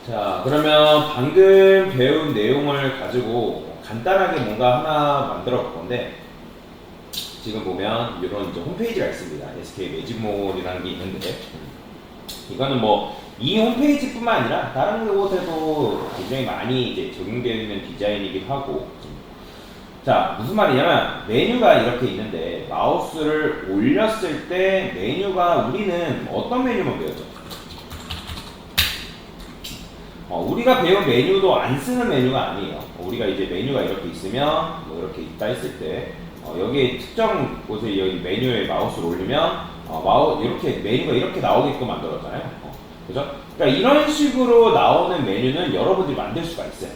자, 그러면 방금 배운 내용을 가지고 간단하게 뭔가 하나 만들어 볼 건데, 지금 보면 이런 이제 홈페이지가 있습니다. SK 매직몰이라는 게 있는데, 이거는 뭐 이 홈페이지뿐만 아니라 다른 곳에도 굉장히 많이 이제 적용되어 있는 디자인이기도 하고, 자, 무슨 말이냐면 메뉴가 이렇게 있는데 마우스를 올렸을 때 메뉴가 우리는 어떤 메뉴만 배웠죠? 우리가 배운 메뉴도 안 쓰는 메뉴가 아니에요. 우리가 이제 메뉴가 이렇게 있으면 뭐 이렇게 있다 했을 때 여기에 특정 곳에 여기 메뉴에 마우스를 올리면 이렇게 메뉴가 이렇게 나오게끔 만들었잖아요. 그죠? 그러니까 이런 식으로 나오는 메뉴는 여러분들이 만들 수가 있어요.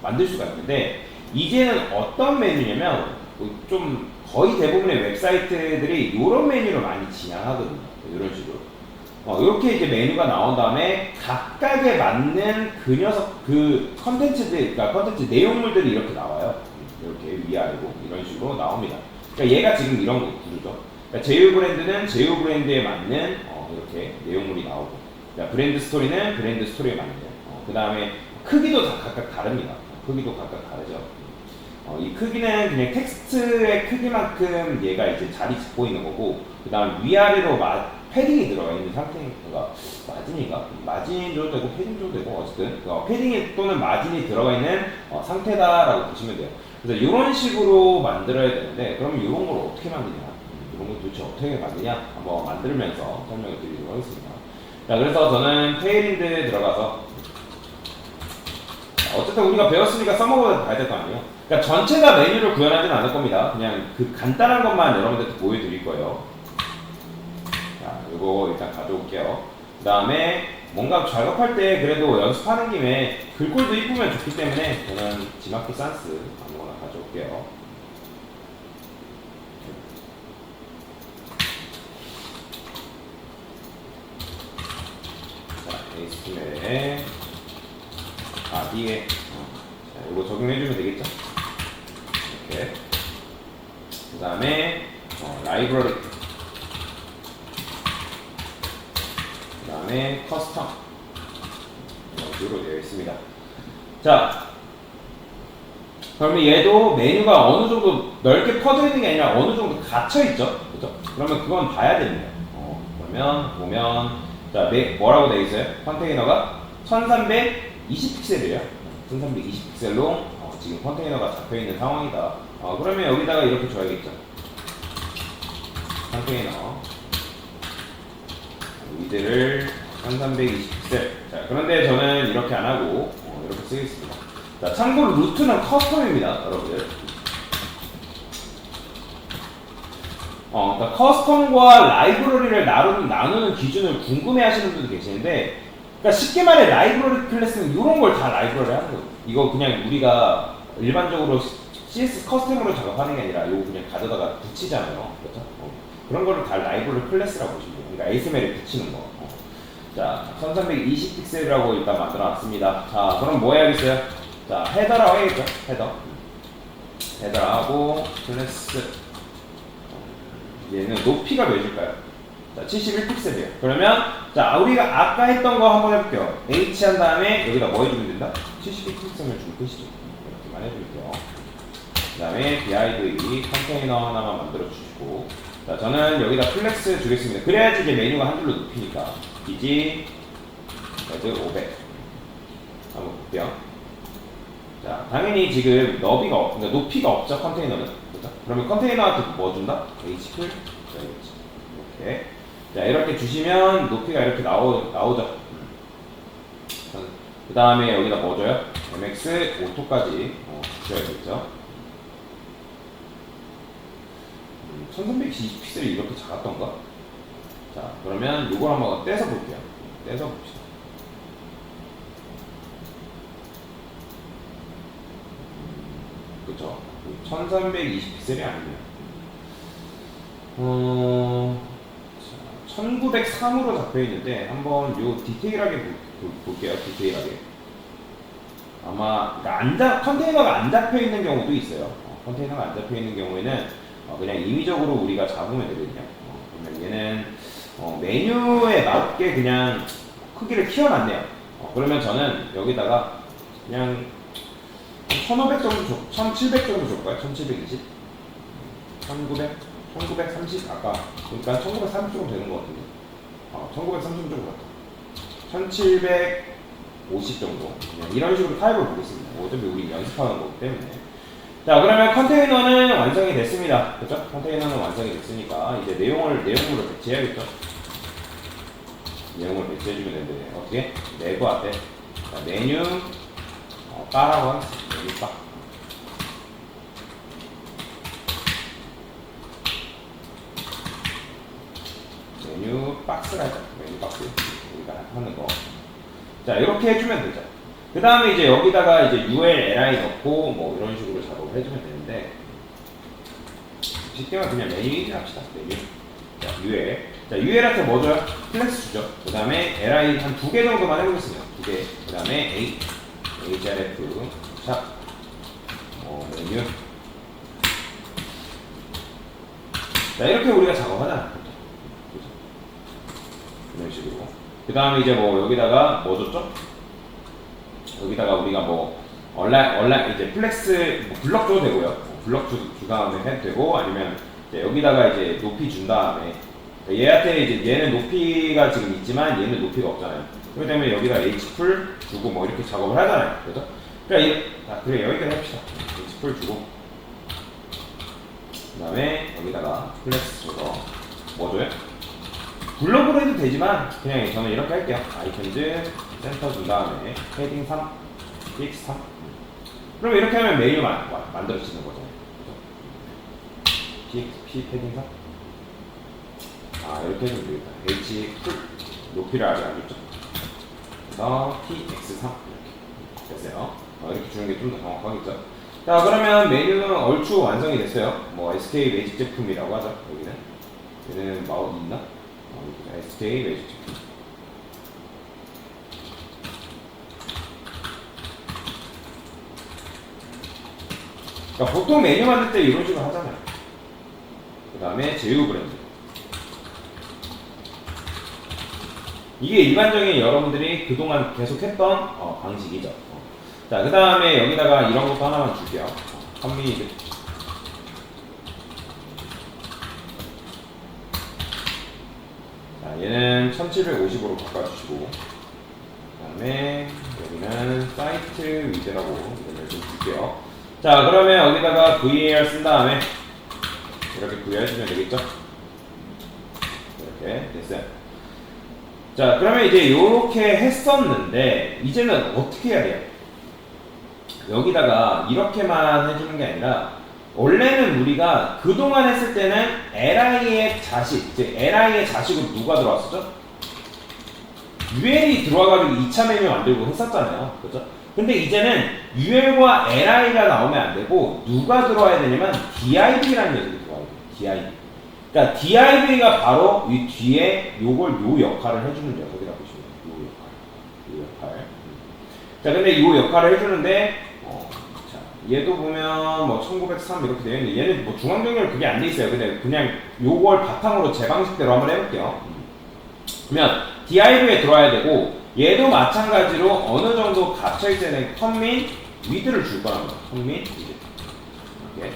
만들 수가 있는데 이제는 어떤 메뉴냐면 좀 거의 대부분의 웹사이트들이 이런 메뉴를 많이 지향하거든요. 이런 식으로. 이렇게 이제 메뉴가 나온 다음에 각각에 맞는 그 녀석 그 컨텐츠들, 그러니까 컨텐츠 내용물들이 이렇게 나와요. 이렇게 위아래로 이런 식으로 나옵니다. 그러니까 얘가 지금 이런 구조죠. 그러니까 제휴 브랜드는 제휴 브랜드에 맞는 이렇게 내용물이 나오고, 그러니까 브랜드 스토리는 브랜드 스토리에 맞는. 그 다음에 크기도 다 각각 다릅니다. 크기도 각각 다르죠. 이 크기는 그냥 텍스트의 크기만큼 얘가 이제 자리 잡고 있는 거고, 그 다음 위아래로 패딩이 들어가 있는 상태인가, 마진인가? 마진 줘도 되고 패딩 줘도 되고, 어쨌든 패딩이 또는 마진이 들어가 있는 상태다라고 보시면 돼요. 그래서 이런 식으로 만들어야 되는데, 그럼 이런 걸 어떻게 만드냐? 이런 걸 도대체 어떻게 만드냐? 한번 만들면서 설명을 드리도록 하겠습니다. 자, 그래서 저는 테일인드 들어가서, 어쨌든 우리가 배웠으니까 써먹어야 봐야 될 거 아니에요. 그러니까 전체 다 메뉴를 구현하진 않을 겁니다. 그냥 그 간단한 것만 여러분들한테 보여드릴 거예요. 자, 이거 일단 가져올게요. 그 다음에 뭔가 작업할 때 그래도 연습하는 김에 글꼴도 이쁘면 좋기 때문에 저는 지마키 산스 아무거나 가져올게요. 자, 에이스팀에 바디에 자, 이거 적용해주면 되겠죠? 이렇게. 그 다음에 라이브러리, 그 다음에 커스텀 이런 식으로 되어 있습니다. 자, 그러면 얘도 메뉴가 어느 정도 넓게 퍼져 있는 게 아니라 어느 정도 갇혀 있죠, 그죠? 그러면 그건 봐야 됩니다. 그러면 보면 자, 뭐라고 되어 있어요? 컨테이너가 1320픽셀이에요. 1320픽셀로 지금 컨테이너가 잡혀 있는 상황이다. 그러면 여기다가 이렇게 줘야겠죠. 컨테이너 위드를 1320픽셀. 자, 그런데 저는 이렇게 안 하고 이렇게 쓰겠습니다. 자, 참고로 루트는 커스텀입니다, 여러분들. 그러니까 커스텀과 라이브러리를 나누는 기준을 궁금해하시는 분도 계시는데, 그러니까 쉽게 말해 라이브러리 클래스는 이런 걸 다 라이브러리 하는 거예요. 이거 그냥 우리가 일반적으로 CS 커스텀으로 작업하는 게 아니라 이거 그냥 가져다가 붙이잖아요. 그렇죠? 그런 거를 다 라이브러리 클래스라고 보시면 돼요. 그러니까 ASML에 붙이는 거. 자, 1320픽셀이라고 일단 만들어 놨습니다. 자, 그럼 뭐 해야겠어요? 자, 헤더라고 해야겠죠? 헤더하고 클래스. 얘는 높이가 몇일까요? 자, 71픽셀이에요. 그러면 자, 우리가 아까 했던 거 한번 해볼게요. H 한 다음에 여기다 뭐 해주면 된다? 71픽셀을 주고 끝이죠. 이렇게만 해줄게요. 그 다음에 BID 컨테이너 하나만 만들어 주시고, 자, 저는 여기다 플렉스 주겠습니다. 그래야지 이제 메뉴가 한 줄로 눕히니까. 이지 레드 500 한번 볼게요. 자, 당연히 지금 그러니까 높이가 없죠, 컨테이너는. 그렇죠? 그러면 컨테이너한테 뭐 준다? H 풀 이렇게. 자, 이렇게 주시면 높이가 이렇게 나오죠. 그 다음에 여기다 뭐 줘요? MX 오토까지 주셔야겠죠. 1320픽셀이 이렇게 작았던가? 자, 그러면 이걸 한번 떼서 볼게요. 떼서 봅시다. 그쵸? 1320픽셀이 아니네요. 1903으로 잡혀 있는데 한번 요 디테일하게 볼게요. 디테일하게. 아마 그러니까 컨테이너가 안 잡혀 있는 경우도 있어요. 컨테이너가 안 잡혀 있는 경우에는 그냥 임의적으로 우리가 잡으면 되거든요. 그러면 얘는 메뉴에 맞게 그냥 크기를 키워놨네요. 그러면 저는 여기다가 그냥 1500 정도 줘, 1700 정도 줄까요? 1720? 1900? 1930? 아까 그러니까 1930 정도 되는 것 같은데 1930 정도 같다. 1750 정도 그냥 이런 식으로 타입을 보겠습니다. 어차피 우리 연습하는 거기 때문에. 자, 그러면 컨테이너는 완성이 됐습니다. 그죠? 컨테이너는 완성이 됐으니까 이제 내용물을 배치해야겠죠? 내용을 배치해주면 되는데 어떻게? 네고 앞에 자, 메뉴 바라고 하겠습니다. 메뉴 바. 메뉴 박스가 있죠. 메뉴 박스 우리가 하는 거. 자, 이렇게 해주면 되죠. 그 다음에 이제 여기다가 이제 ULLI 넣고 뭐 이런 식으로 작업을 해주면 되는데 쉽게 말하면 그냥 메뉴 1 합시다. 메뉴. 자, UL. 자, UL한테 뭐 줘요? 플렉스 주죠. 그 다음에 LI 한 2개 정도만 해보겠습니다. 2개. 그 다음에 A, HRF, 샵, 메뉴. 자, 이렇게 우리가 작업하잖아. 그죠? 이런 식으로. 그 다음에 이제 뭐 여기다가 뭐 줬죠? 여기다가 우리가 뭐 온라인 이제 플렉스 뭐 블럭 줘도 되고요. 블럭 주 다음에 해도 되고 아니면 이제 여기다가 이제 높이 준 다음에 얘한테 이제 얘는 높이가 지금 있지만 얘는 높이가 없잖아요. 그렇기 때문에 여기다 H풀 주고 뭐 이렇게 작업을 하잖아요. 그죠? 그러니까 그래 여기까지 합시다. H풀 주고 그 다음에 여기다가 플렉스 줘서 뭐 줘요? 블럭으로 해도 되지만 그냥 저는 이렇게 할게요. 아이템즈 센터 준 다음에 헤딩 3, PX 3. 그럼 이렇게 하면 메뉴 만들어지는 거잖아요. PX 헤딩 3. 이렇게 해주면 되겠다. H 풀 높이를 아직 안 줬죠. 그래서 PX3 이렇게 됐어요. 이렇게 주는 게 좀 더 정확하겠죠. 자, 그러면 메뉴는 얼추 완성이 됐어요. 뭐 SK 매직 제품이라고 하죠. 여기는 얘는 마우스 있나? SK 매직 제품. 그러니까 보통 메뉴 만들 때 이런 식으로 하잖아요. 그 다음에 제휴 브랜드. 이게 일반적인 여러분들이 그동안 계속 했던 방식이죠. 자, 그 다음에 여기다가 이런 것도 하나만 줄게요. 커뮤니티. 자, 얘는 1750으로 바꿔주시고, 그 다음에 여기는 사이트 위드라고 이름을 좀 줄게요. 자, 그러면 여기다가 VAR 쓴 다음에 이렇게 VAR 주면 되겠죠? 이렇게 됐어요. 자, 그러면 이제 이렇게 했었는데 이제는 어떻게 해야 돼요? 여기다가 이렇게만 해주는 게 아니라 원래는 우리가 그동안 했을 때는 LI의 자식, 즉 LI의 자식으로 누가 들어왔었죠? UL이 들어와가지고 2차 메뉴 만들고 했었잖아요. 그죠? 근데 이제는 UL과 LI가 나오면 안 되고 누가 들어와야 되냐면 DIV라는 녀석이 들어와야 돼요. DIV. 그러니까 DIV가 바로 이 뒤에 요 역할을 해주는 녀석이라고 보시면 돼요. 요 역할. 자, 근데 요 역할을 해주는데, 자, 얘도 보면 뭐 1903 이렇게 되어 있는데 얘는 뭐 중앙정렬 그게 안 돼 있어요. 근데 그냥 요걸 바탕으로 제 방식대로 한번 해볼게요. 그러면 DIV에 들어와야 되고 얘도 마찬가지로 어느 정도 갇혀있어야 되는 컴민 위드를 줄 거랍니다. 컴민 위드. 이렇게.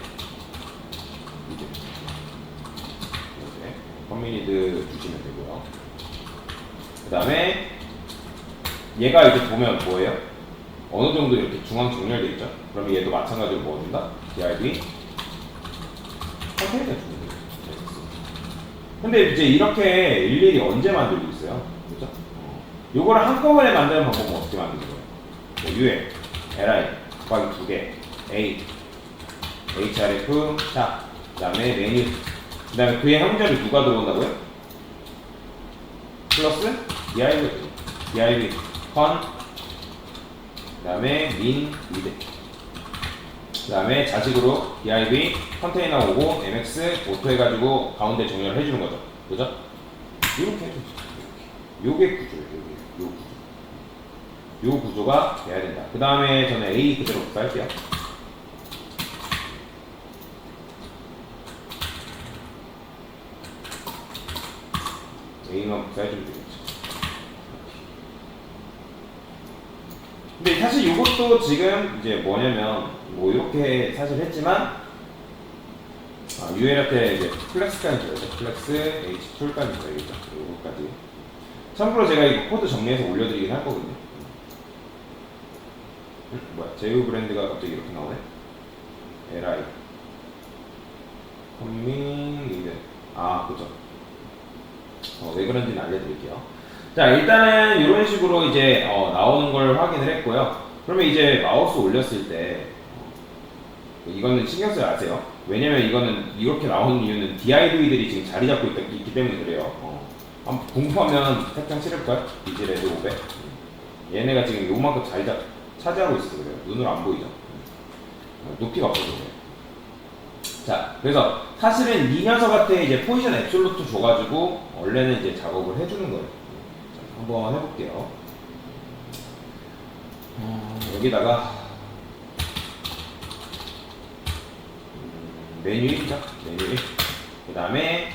커뮤니드 주시면 되고요. 그 다음에 얘가 이제 보면 뭐예요? 어느 정도 이렇게 중앙 정렬되어 있죠? 그러면 얘도 마찬가지로 뭐 준다? DIV 컨테이너 주면 돼요. 근데 이제 이렇게 일일이 언제 만들고 있어요? 그죠? 요거를 한꺼번에 만드는 방법은 어떻게 만드는 거예요? UL, LI, 곱하기 2개, A, HRF, 샵, 그 다음에 메뉴, 그 다음에 그의 형제를 누가 들어온다고요? 플러스 div 컨, 그 다음에 min 위드, 그 다음에 자식으로 div 컨테이너 오고 mx 오토 해가지고 가운데 정렬을 해주는 거죠. 그죠? 이렇게 해주죠. 요게 구조예요. 요 구조가 돼야 된다. 그 다음에 저는 A 그대로 복사할게요. A만 복사해주면 되겠죠. 근데 사실 이것도 지금 이제 뭐냐면 뭐 이렇게 사실 했지만 UL한테 이제 플렉스까지 줘야죠. 플렉스 H2까지 줘야겠죠. 이거까지. 참고로 제가 이 코드 정리해서 올려드리긴 할 거거든요. 뭐야? 제휴 브랜드가 갑자기 이렇게 나오네. LI 커밍 이벤트. 그죠. 왜 그런지는 알려드릴게요. 자, 일단은 이런 식으로 이제 나오는 걸 확인을 했고요. 그러면 이제 마우스 올렸을 때 이거는 신경 써야 아세요. 왜냐면 이거는 이렇게 나오는 이유는 DIV들이 지금 자리 잡고 있기 때문에 그래요. 한번 궁금하면 택장 치를까요? 비즈레드 500. 얘네가 지금 요만큼 차지하고 있어서 그래요. 눈으로 안 보이죠. 높이가 없어서 그래요. 자, 그래서 사실은 이 녀석한테 이제 포지션 앱솔루트 줘가지고 원래는 이제 작업을 해주는 거예요. 자, 한번 해볼게요. 여기다가 메뉴 1이죠. 메뉴 1. 그 다음에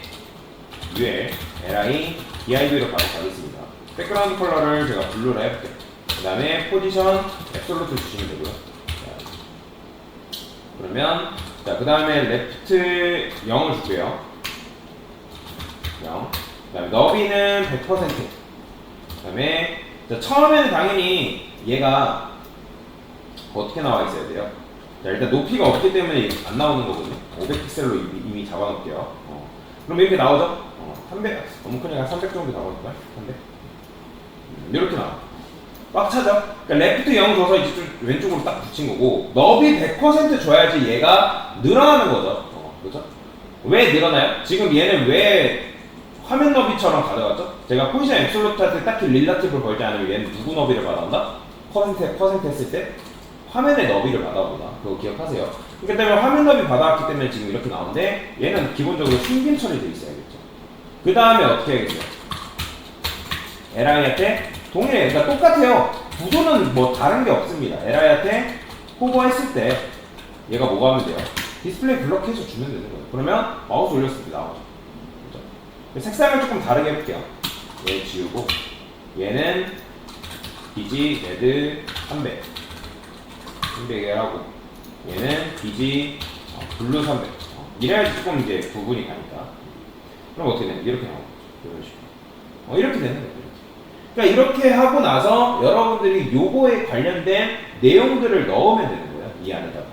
UL, LI, DIV로 바로 가겠습니다. 백그라운드 컬러를 제가 블루로 해볼게요. 그 다음에 포지션 앱솔루트 주시면 되고요. 자, 그러면 그 다음에 레프트 0을 줄게요. 0. 그 다음에 너비는 100%. 그 다음에 처음에는 당연히 얘가 어떻게 나와 있어야 돼요? 자, 일단 높이가 없기 때문에 안 나오는 거거든요. 500픽셀로 이미 잡아놓을게요. 그럼 이렇게 나오죠? 300, 너무 크니까 300 정도 나오니까 300. 이렇게 나와. 꽉 차죠? 그러니까 레프트 0 줘서 이제 좀 왼쪽으로 딱 붙인 거고, 너비 100% 줘야지 얘가 늘어나는 거죠. 그죠? 왜 늘어나요? 지금 얘는 왜 화면 너비처럼 가져갔죠? 제가 포지션 앱솔루트한테 딱히 릴라티브를 걸지 않으면 얘는 누구 너비를 받아온다? 퍼센트 했을 때 화면의 너비를 받아보다. 그거 기억하세요. 그렇기 때문에 화면 너비 받아왔기 때문에 지금 이렇게 나오는데 얘는 기본적으로 숨김 처리되어 있어야겠죠. 그 다음에 어떻게 해야겠어요? LI한테 동일해. 그러니까 똑같아요. 구조는 뭐 다른 게 없습니다. LI한테 호버했을 때 얘가 뭐가 하면 돼요? 디스플레이 블럭해서 주면 되는 거예요. 그러면 마우스 올렸을 때 나오죠. 그죠? 색상을 조금 다르게 해볼게요. 얘 지우고 얘는 비지 레드 300에 하고 얘는 비지 블루 300 이래야지 조금 이제 구분이 가니까. 그럼 어떻게 되냐? 이렇게 나오죠. 이런 식으로. 이렇게 되는 거예요. 그러니까 이렇게 하고 나서 여러분들이 요거에 관련된 내용들을 넣으면 되는 거예요. 이 안에다가.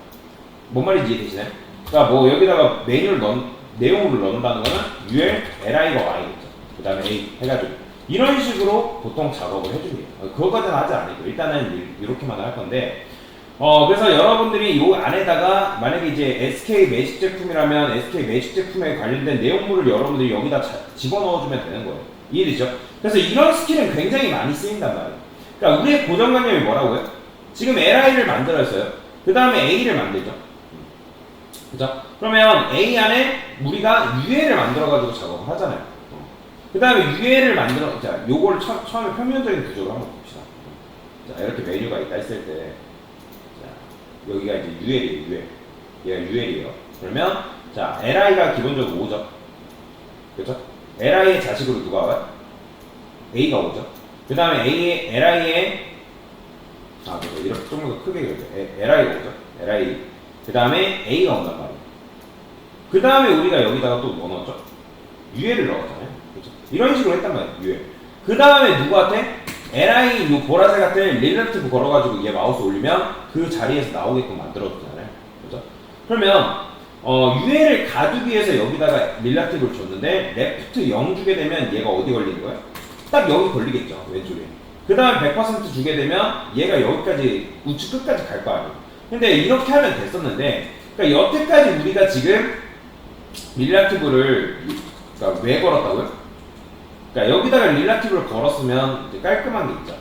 뭔 말인지 이해되시나요? 그러니까 뭐 여기다가 내용을 넣는다는 거는 UL, LI가 Y겠죠. 그 다음에 A 해가지고 이런 식으로 보통 작업을 해줍니다. 그거까지는 하지 않을게요. 일단은 이렇게만 할 건데 그래서 여러분들이 요 안에다가 만약에 이제 SK 매직 제품이라면 SK 매직 제품에 관련된 내용물을 여러분들이 여기다 집어넣어주면 되는 거예요. 이해되죠? 그래서 이런 스킬은 굉장히 많이 쓰인단 말이에요. 그러니까 우리의 고정관념이 뭐라고요? 지금 LI를 만들었어요. 그 다음에 A를 만들죠. 그죠? 그러면 A 안에 우리가 UL을 만들어가지고 작업을 하잖아요. 그 다음에 UL을 자, 요거를 처음에 평면적인 구조로 한번 봅시다. 자, 이렇게 메뉴가 있다 했을 때, 자, 여기가 이제 UL이에요, UL. 얘가 UL이에요. 그러면, 자, LI가 기본적으로 5죠. 그죠? LI의 자식으로 누가 와요? A가 오죠. 그 다음에 LI의, 그죠. 이렇게 조금 더 크게 그려요. LI가 오죠. LI. 그 다음에 A가 온단 말이에요. 그 다음에 우리가 여기다가 또 뭐 넣었죠? UL을 넣었잖아요. 그렇죠? 이런 식으로 했단 말이에요. UL. 그 다음에 누구한테? LI 요 보라색 같은 릴러티브 걸어가지고 얘 마우스 올리면 그 자리에서 나오게끔 만들어주잖아요. 그죠? 그러면 UL을 가두기 위해서 여기다가 릴러티브를 줬는데 레프트 0 주게 되면 얘가 어디 걸리는 거예요? 딱 여기 걸리겠죠. 왼쪽에. 그 다음에 100% 주게 되면 얘가 여기까지 우측 끝까지 갈 거 아니에요. 근데 이렇게 하면 됐었는데, 그러니까 여태까지 우리가 지금 릴라티브를 그러니까 왜 걸었다고요? 그러니까 여기다가 릴라티브를 걸었으면 이제 깔끔한 게 있죠.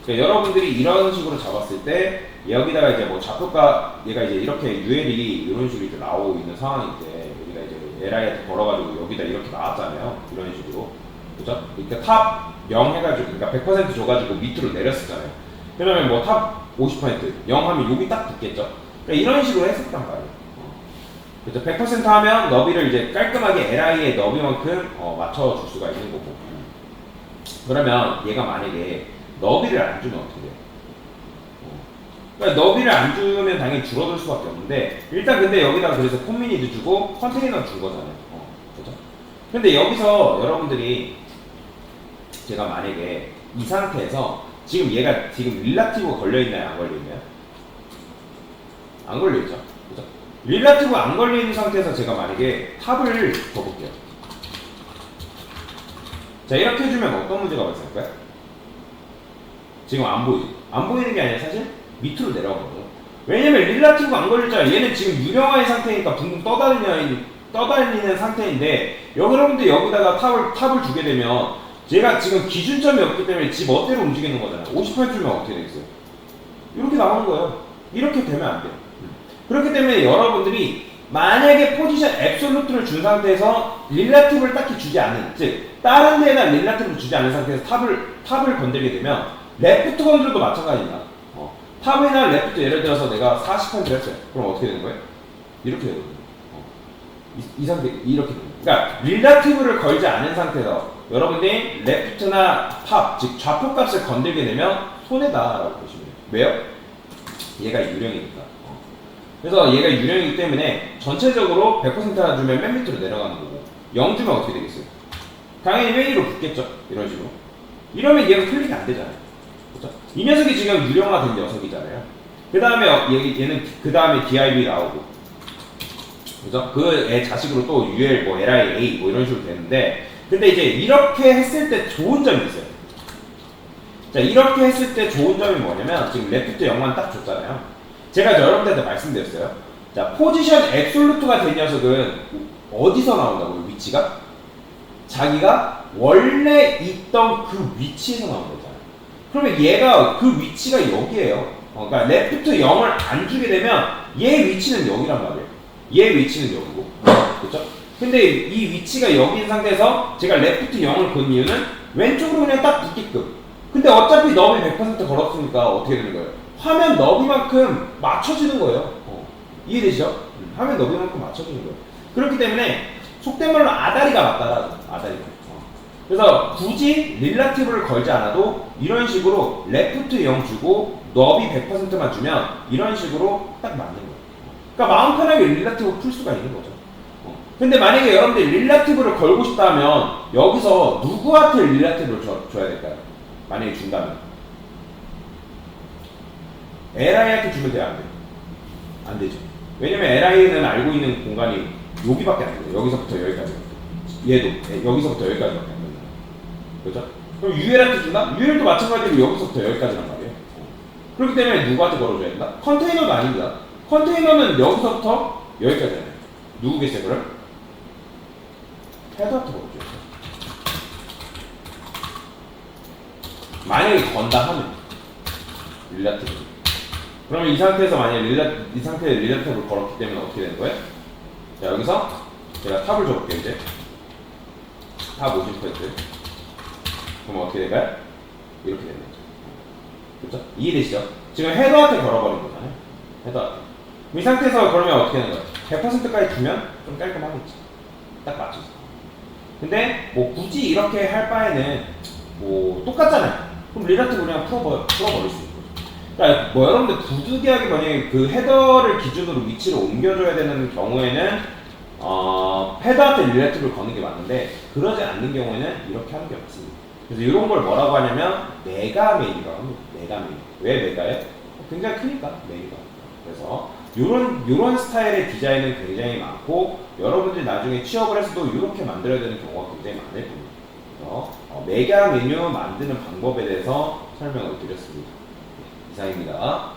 그러니까 여러분들이 이런 식으로 잡았을 때 여기다가 이제 뭐 좌표가 얘가 이제 이렇게 UL이 이런 식으로 이제 나오고 있는 상황인데 여기다 이제 LI한테 걸어가지고 여기다 이렇게 나왔잖아요. 이런 식으로. 그죠? 그러니까 탑 0 해가지고, 그러니까 100% 줘가지고 밑으로 내렸었잖아요. 그러면 뭐 탑 50%, 0 하면 여기 딱 붙겠죠? 그러니까 이런 식으로 했었단 말이에요. 그죠? 100% 하면 너비를 이제 깔끔하게 LI의 너비만큼 맞춰줄 수가 있는 거고. 그러면 얘가 만약에 너비를 안 주면 어떻게 돼요? 그러니까 너비를 안 주면 당연히 줄어들 수밖에 없는데 일단 근데 여기다가 그래서 콤미니도 주고 컨테이너 준 거잖아요. 그죠? 근데 여기서 여러분들이 제가 만약에 이 상태에서 지금 얘가 지금 릴라티브가 걸려있나요? 안 걸려있나요? 안 걸려있죠? 그죠? 릴라티브 안 걸려있는 상태에서 제가 만약에 탑을 줘볼게요. 자, 이렇게 해주면 어떤 문제가 발생할까요? 지금 안 보이죠? 안 보이는 게 아니라 사실 밑으로 내려가거든요. 왜냐면 릴라티브가 안 걸렸잖아요. 얘는 지금 유령화의 상태니까 붕붕 떠다니는 상태인데 여러분들 여기다가 탑을 주게 되면 얘가 지금 기준점이 없기 때문에 지 멋대로 움직이는 거잖아요. 50%면 어떻게 되겠어요? 이렇게 나오는 거예요. 이렇게 되면 안 돼요. 그렇기 때문에 여러분들이 만약에 포지션 앱솔루트를 준 상태에서 릴라티브를 딱히 주지 않은, 즉 다른 데에다 릴라티브를 주지 않은 상태에서 탑을 건들게 되면 레프트 건들도 마찬가지입니다. 탑이나 레프트 예를 들어서 내가 40% 했어요. 그럼 어떻게 되는 거예요? 이렇게 되거든요. 이 상태 이렇게 됩니다. 그러니까 릴라티브를 걸지 않은 상태에서 여러분들이 레프트나 탑, 즉 좌표 값을 건들게 되면 손해다라고 보시면 돼요. 왜요? 얘가 유령이니까. 그래서 얘가 유령이기 때문에 전체적으로 100%나 주면 맨 밑으로 내려가는 거고 0 주면 어떻게 되겠어요? 당연히 맨 위로 붙겠죠. 이런 식으로. 이러면 얘가 클릭이 안 되잖아요. 그렇죠? 이 녀석이 지금 유령화된 녀석이잖아요. 그 다음에 얘는 그 다음에 DIB 나오고, 그죠? 그 애 자식으로 또 UL, 뭐 LIA 뭐 이런 식으로 되는데, 근데 이제 이렇게 했을 때 좋은 점이 있어요. 자, 이렇게 했을 때 좋은 점이 뭐냐면 지금 레프트 0만 딱 줬잖아요. 제가 여러분들한테 말씀드렸어요. 자, 포지션 앱솔루트가 된 녀석은 어디서 나온다고요? 위치가? 자기가 원래 있던 그 위치에서 나온 거잖아요. 그러면 얘가 그 위치가 여기에요. 그러니까 레프트 0을 안 주게 되면 얘 위치는 여기란 말이에요. 얘 위치는 여기고. 그렇죠? 근데 이 위치가 여기인 상태에서 제가 레프트 0을 건 이유는 왼쪽으로 그냥 딱 붙게끔. 근데 어차피 너비 100% 걸었으니까 어떻게 되는 거예요? 화면 너비만큼 맞춰지는 거예요. 이해되시죠? 화면 너비만큼 맞춰지는 거예요. 그렇기 때문에 속된 말로 아다리가 맞다라죠. 아다리가. 그래서 굳이 릴라티브를 걸지 않아도 이런 식으로 레프트 0 주고 너비 100%만 주면 이런 식으로 딱 맞는 거예요. 그러니까 마음 편하게 릴라티브 풀 수가 있는 거죠. 근데 만약에 여러분들이 릴라티브를 걸고 싶다면 여기서 누구한테 릴라티브를 줘야 될까요? 만약에 준다면 LI한테 주면 돼요? 안 돼요? 안 되죠. 왜냐면 LI는 알고 있는 공간이 여기밖에 안 돼요. 여기서부터 여기까지. 얘도 여기서부터 여기까지밖에 안 돼요. 그렇죠? 그럼 UL한테 준다? UL도 마찬가지로 여기서부터 여기까지란 말이에요. 그렇기 때문에 누구한테 걸어줘야 된다? 컨테이너도 아닙니다. 컨테이너는 여기서부터 여기까지잖아요. 누구겠어요 그럼? 헤더한테 걸어줘요. 만약에 건다 하면 릴라티브. 그러면 이 상태에서 만약에 이 상태에 릴라티브를 걸었기 때문에 어떻게 되는 거예요? 자, 여기서 제가 탑을 줘볼게요. 이제 탑 50%. 그럼 어떻게 될까요? 이렇게 되는 거죠. 그렇죠? 이해되시죠? 지금 헤더한테 걸어버린 거잖아요. 헤더한테. 이 상태에서 그러면 어떻게 되는 거예요? 100%까지 주면 좀 깔끔하겠지. 딱 맞춰서. 근데 뭐 굳이 이렇게 할 바에는 뭐 똑같잖아요. 그럼 릴라티브 그냥 풀어버릴 수 있고. 그러니까 뭐 여러분들 부득이하게 만약에 그 헤더를 기준으로 위치를 옮겨줘야 되는 경우에는 헤더한테 릴라티브를 거는 게 맞는데 그러지 않는 경우에는 이렇게 하는 게 없습니다. 그래서 이런 걸 뭐라고 하냐면 메가 메뉴라고 합니다. 메가 메뉴. 왜 메가예요? 굉장히 크니까 메뉴가. 그래서 요런 스타일의 디자인은 굉장히 많고 여러분들이 나중에 취업을 해서도 이렇게 만들어야 되는 경우가 굉장히 많을 겁니다. 그래서 메가 메뉴 만드는 방법에 대해서 설명을 드렸습니다. 이상입니다.